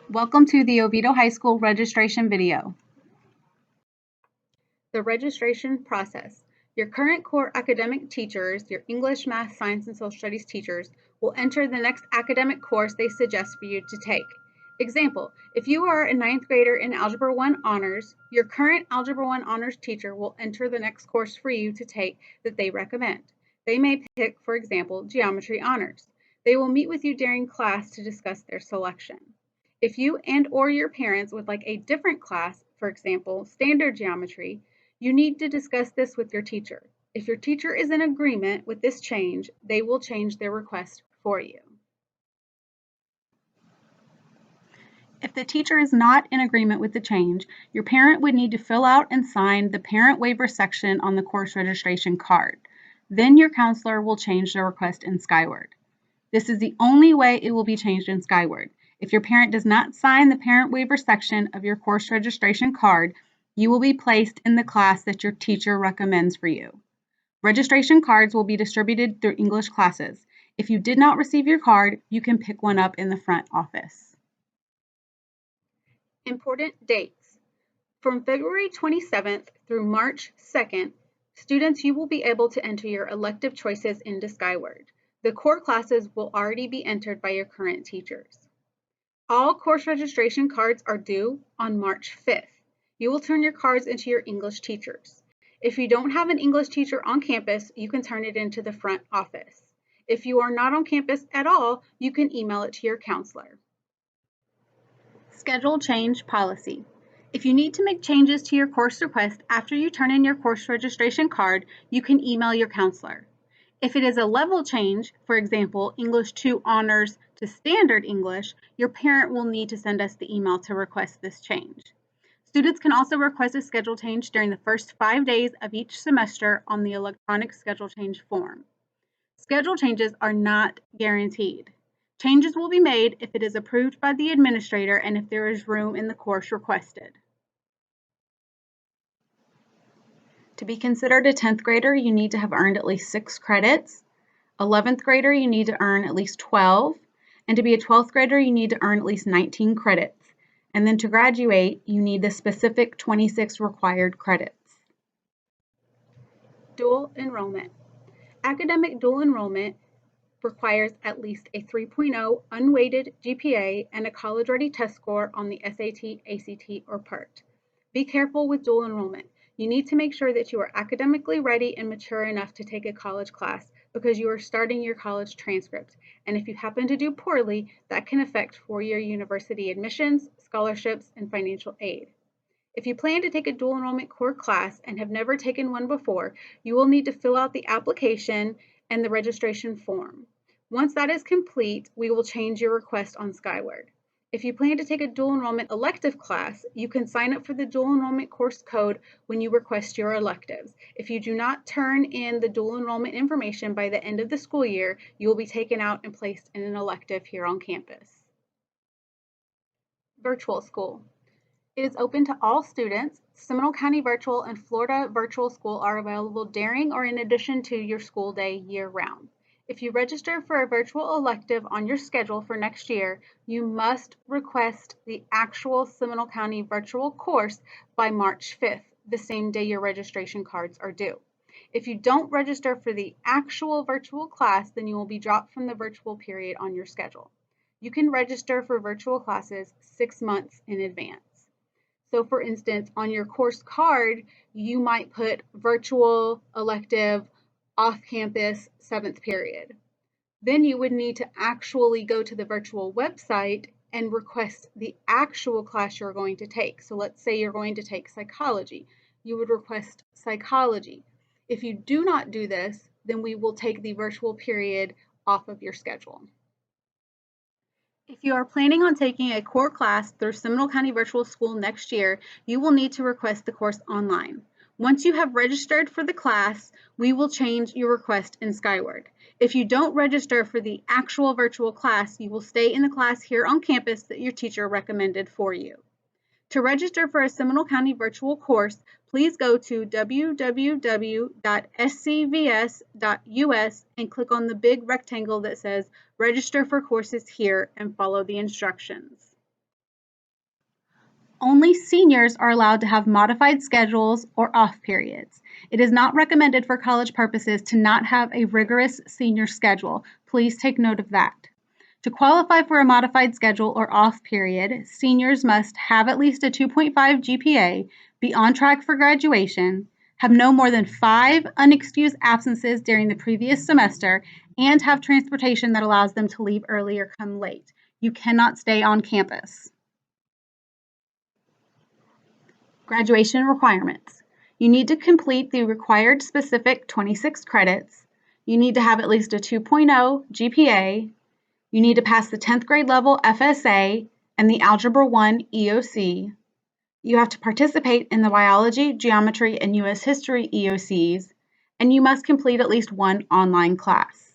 Welcome to the Oviedo High School registration video. The registration process. Your current core academic teachers, your English, Math, Science, and Social Studies teachers, will enter the next academic course they suggest for you to take. Example, if you are a 9th grader in Algebra 1 Honors, your current Algebra 1 Honors teacher will enter the next course for you to take that they recommend. They may pick, for example, Geometry Honors. They will meet with you during class to discuss their selection. If you and/or your parents would like a different class, for example, Standard Geometry, you need to discuss this with your teacher. If your teacher is in agreement with this change, they will change their request for you. If the teacher is not in agreement with the change, your parent would need to fill out and sign the parent waiver section on the course registration card. Then your counselor will change the request in Skyward. This is the only way it will be changed in Skyward. If your parent does not sign the parent waiver section of your course registration card, you will be placed in the class that your teacher recommends for you. Registration cards will be distributed through English classes. If you did not receive your card, you can pick one up in the front office. Important dates. From February 27th through March 2nd, students, you will be able to enter your elective choices into Skyward. The core classes will already be entered by your current teachers. All course registration cards are due on March 5th. You will turn your cards into your English teachers. If you don't have an English teacher on campus, you can turn it into the front office. If you are not on campus at all, you can email it to your counselor. Schedule change policy. If you need to make changes to your course request after you turn in your course registration card, you can email your counselor. If it is a level change, for example, English 2 Honors to Standard English, your parent will need to send us the email to request this change. Students can also request a schedule change during the first 5 days of each semester on the electronic schedule change form. Schedule changes are not guaranteed. Changes will be made if it is approved by the administrator and if there is room in the course requested. To be considered a 10th grader, you need to have earned at least 6 credits. 11th grader, you need to earn at least 12. And to be a 12th grader, you need to earn at least 19 credits. And then to graduate, you need the specific 26 required credits. Dual enrollment. Academic dual enrollment requires at least a 3.0 unweighted GPA and a college-ready test score on the SAT, ACT, or PERT. Be careful with dual enrollment. You need to make sure that you are academically ready and mature enough to take a college class because you are starting your college transcript. And if you happen to do poorly, that can affect four-year university admissions, scholarships, and financial aid. If you plan to take a dual enrollment core class and have never taken one before, you will need to fill out the application and the registration form. Once that is complete, we will change your request on Skyward. If you plan to take a dual enrollment elective class, you can sign up for the dual enrollment course code when you request your electives. If you do not turn in the dual enrollment information by the end of the school year, you will be taken out and placed in an elective here on campus. Virtual school. It is open to all students. Seminole County Virtual and Florida Virtual School are available during or in addition to your school day year-round. If you register for a virtual elective on your schedule for next year, you must request the actual Seminole County Virtual course by March 5th, the same day your registration cards are due. If you don't register for the actual virtual class, then you will be dropped from the virtual period on your schedule. You can register for virtual classes 6 months in advance. So for instance, on your course card, you might put virtual elective off-campus 7th period. Then you would need to actually go to the virtual website and request the actual class you're going to take. So let's say you're going to take psychology. You would request psychology. If you do not do this, then we will take the virtual period off of your schedule. If you are planning on taking a core class through Seminole County Virtual School next year, you will need to request the course online. Once you have registered for the class, we will change your request in Skyward. If you don't register for the actual virtual class, you will stay in the class here on campus that your teacher recommended for you. To register for a Seminole County virtual course, please go to www.scvs.us and click on the big rectangle that says Register for Courses here and follow the instructions. Only seniors are allowed to have modified schedules or off periods. It is not recommended for college purposes to not have a rigorous senior schedule. Please take note of that. To qualify for a modified schedule or off period, seniors must have at least a 2.5 GPA, be on track for graduation, have no more than 5 unexcused absences during the previous semester, and have transportation that allows them to leave early or come late. You cannot stay on campus. Graduation requirements. You need to complete the required specific 26 credits. You need to have at least a 2.0 GPA. You need to pass the 10th grade level FSA and the Algebra 1 EOC. You have to participate in the biology, geometry, and U.S. history EOCs, and you must complete at least one online class.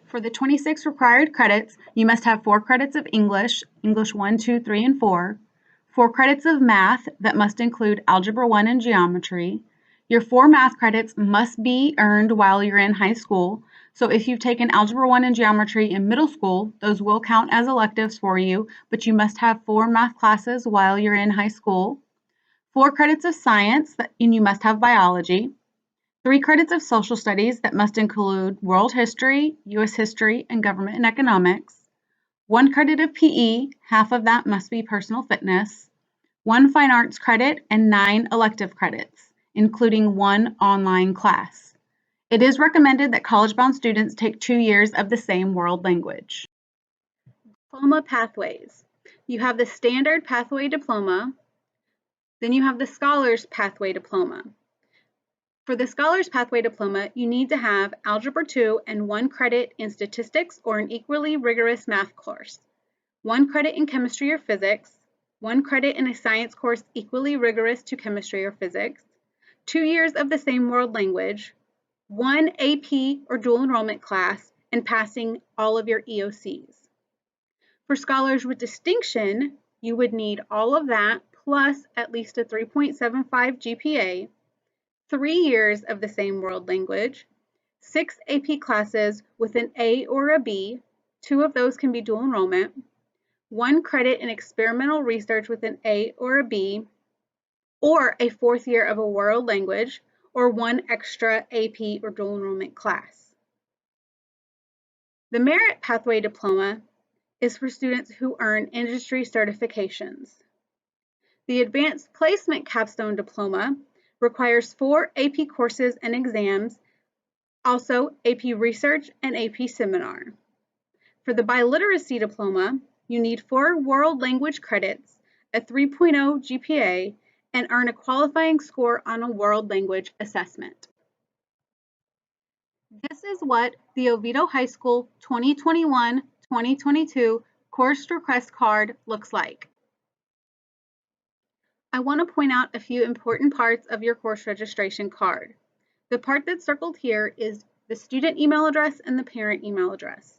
For the 26 required credits, you must have 4 credits of English, English 1, 2, 3, and 4 credits of math that must include Algebra 1 and geometry. Your 4 math credits must be earned while you're in high school. So if you've taken Algebra 1 and geometry in middle school, those will count as electives for you, but you must have 4 math classes while you're in high school. 4 credits of science, and you must have biology. 3 credits of social studies that must include world history, U.S. history, and government and economics. 1 credit of PE, half of that must be personal fitness. 1 fine arts credit, and 9 elective credits, including 1 online class. It is recommended that college-bound students take 2 years of the same world language. Diploma Pathways. You have the Standard Pathway Diploma, then you have the Scholars Pathway Diploma. For the Scholars Pathway Diploma, you need to have Algebra 2 and 1 credit in statistics or an equally rigorous math course, 1 credit in chemistry or physics, 1 credit in a science course equally rigorous to chemistry or physics, 2 years of the same world language, 1 AP or dual enrollment class, and passing all of your EOCs. For scholars with distinction, you would need all of that plus at least a 3.75 GPA, 3 years of the same world language, 6 AP classes with an A or a B, 2 of those can be dual enrollment, 1 credit in experimental research with an A or a B, or a 4th year of a world language, or 1 extra AP or dual enrollment class. The Merit Pathway Diploma is for students who earn industry certifications. The Advanced Placement Capstone Diploma requires 4 AP courses and exams, also AP Research and AP Seminar. For the Biliteracy Diploma, you need 4 world language credits, a 3.0 GPA, and earn a qualifying score on a world language assessment. This is what the Oviedo High School 2021-2022 course request card looks like. I want to point out a few important parts of your course registration card. The part that's circled here is the student email address and the parent email address.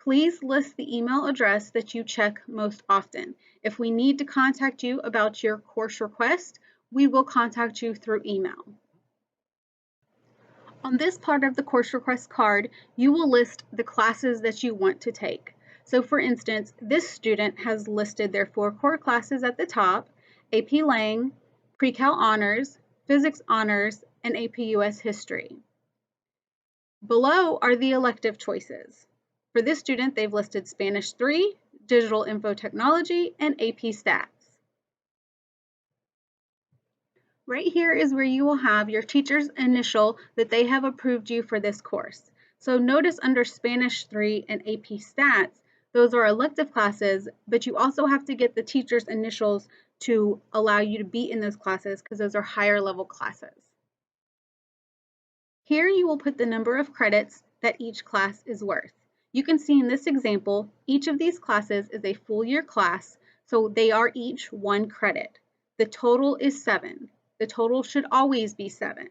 Please list the email address that you check most often. If we need to contact you about your course request, we will contact you through email. On this part of the course request card, you will list the classes that you want to take. So for instance, this student has listed their 4 core classes at the top: AP Lang, Pre-Cal Honors, Physics Honors, and AP US History. Below are the elective choices. For this student, they've listed Spanish 3, Digital Info Technology, and AP Stats. Right here is where you will have your teacher's initial that they have approved you for this course. So notice under Spanish 3 and AP Stats, those are elective classes, but you also have to get the teacher's initials to allow you to be in those classes because those are higher level classes. Here you will put the number of credits that each class is worth. You can see in this example, each of these classes is a full year class, so they are each 1 credit. The total is 7. The total should always be 7.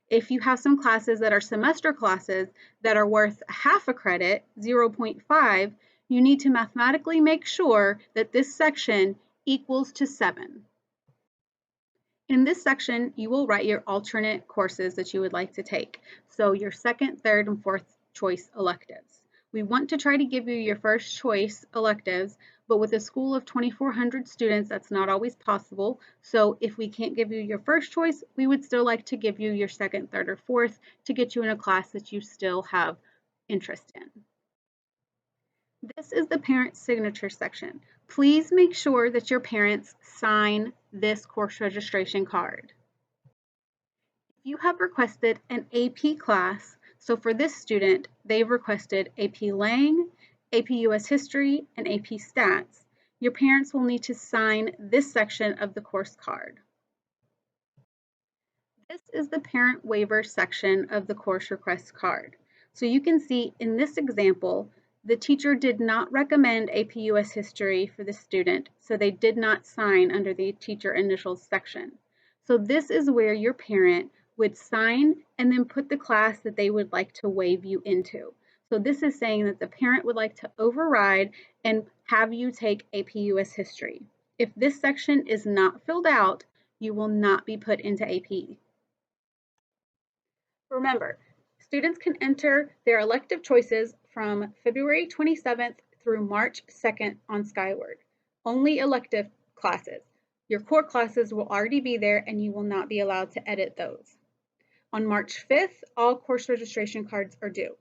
If you have some classes that are semester classes that are worth half a credit, 0.5, you need to mathematically make sure that this section equals to 7. In this section, you will write your alternate courses that you would like to take, so your second, third, and fourth choice electives. We want to try to give you your first choice electives, but with a school of 2,400 students, that's not always possible. So if we can't give you your first choice, we would still like to give you your second, third, or fourth to get you in a class that you still have interest in. This is the parent signature section. Please make sure that your parents sign this course registration card. If you have requested an AP class, so for this student, they've requested AP Lang, AP US History, and AP Stats, your parents will need to sign this section of the course card. This is the parent waiver section of the course request card. So you can see in this example, the teacher did not recommend AP US History for the student, so they did not sign under the teacher initials section. So this is where your parent would sign and then put the class that they would like to waive you into. So this is saying that the parent would like to override and have you take AP US History. If this section is not filled out, you will not be put into AP. Remember, students can enter their elective choices from February 27th through March 2nd on Skyward. Only elective classes. Your core classes will already be there and you will not be allowed to edit those. On March 5th, all course registration cards are due.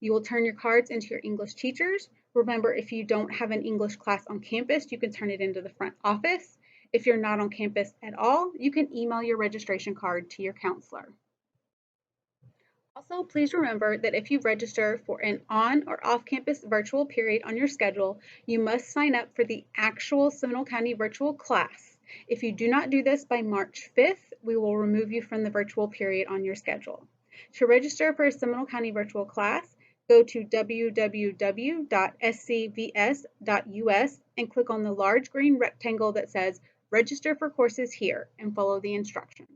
You will turn your cards into your English teachers. Remember, if you don't have an English class on campus, you can turn it into the front office. If you're not on campus at all, you can email your registration card to your counselor. Also, please remember that if you register for an on or off-campus virtual period on your schedule, you must sign up for the actual Seminole County virtual class. If you do not do this by March 5th, we will remove you from the virtual period on your schedule. To register for a Seminole County virtual class, go to www.scvs.us and click on the large green rectangle that says Register for Courses Here and follow the instructions.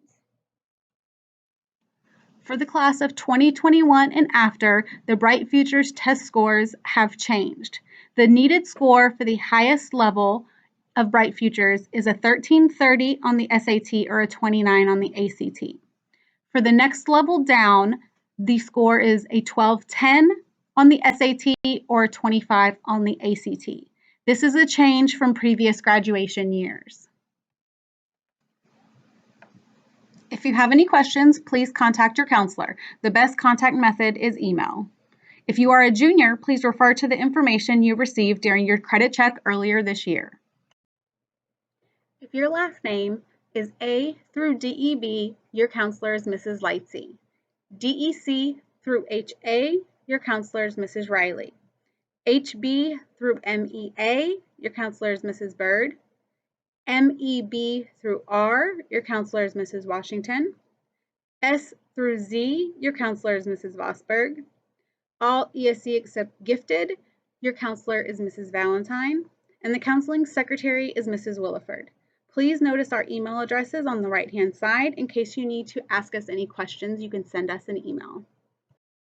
For the class of 2021 and after, the Bright Futures test scores have changed. The needed score for the highest level of Bright Futures is a 1330 on the SAT or a 29 on the ACT. For the next level down, the score is a 1210 on the SAT or a 25 on the ACT. This is a change from previous graduation years. If you have any questions, please contact your counselor. The best contact method is email. If you are a junior, please refer to the information you received during your credit check earlier this year. If your last name is A through DEB, your counselor is Mrs. Lightsey. DEC through HA, your counselor is Mrs. Riley. HB through MEA, your counselor is Mrs. Bird. MEB through R, your counselor is Mrs. Washington. S through Z, your counselor is Mrs. Vosberg. All ESC except gifted, your counselor is Mrs. Valentine. And the counseling secretary is Mrs. Williford. Please notice our email addresses on the right-hand side. In case you need to ask us any questions, you can send us an email.